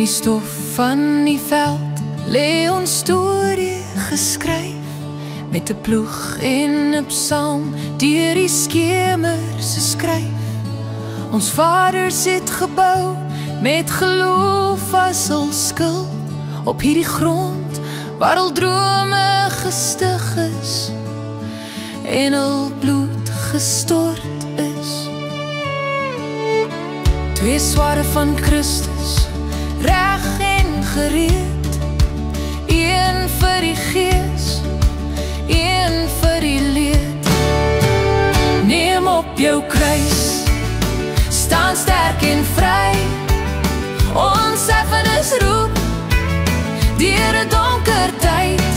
die stof van die veld lê ons storie geskryf, met 'n ploeg en 'n psalm deur die skemers skryf. Ons vaders het gebou met geloof as hul skil, op hierdie grond waar al drome gestig is en al bloed gestort is. Twee sware van Christus, reg en gereed, een vir die gees, een vir die leed. Neem op jou kruis, staan sterk en vry, ons erfenis roep deur 'n donker tyd.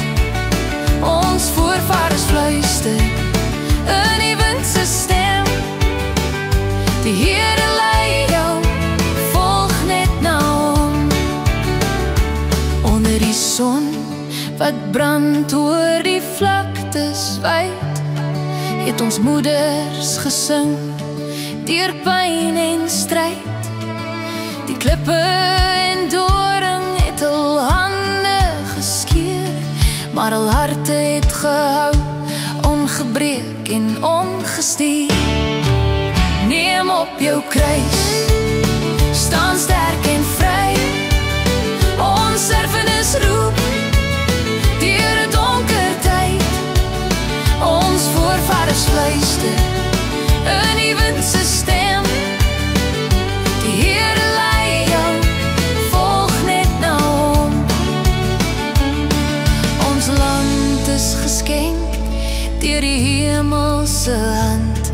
Ons voorvaders fluister in die wind se stem, die Here lei jou, volg net na hom. Onder die son wat brand oor die vlaktes wyd, het ons moeders gesing deur pyn en stryd. Die klippe en doring het hul hande geskeur, maar hul harte het gehou, ongebreek en ongestier. Neem op jou kruis, staan sterk en vry, ons erfenis roep deur 'n donker tyd. Ons voorvaders fluister in die wind se stem, die Here lei jou, volg net na hom. Ons land is geskenk deur die hemelse hand,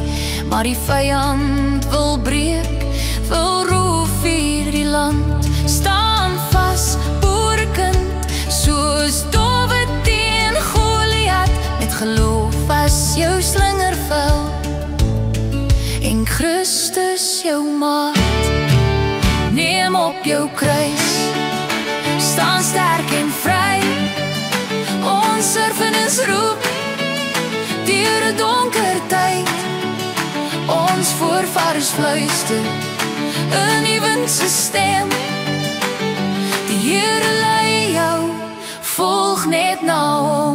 maar die vyand wil breek, wil roof hierdie land. Staan vas, boerekind, soos Dawid teen Goliat, met geloof as jou slingervel en Christus jou maat. Neem op jou kruis, staan sterk en vry, ons erfenis roep deur 'n donker tyd. Ons voorvaders fluister in die wind se stem, die Here lei jou, volg net na hom.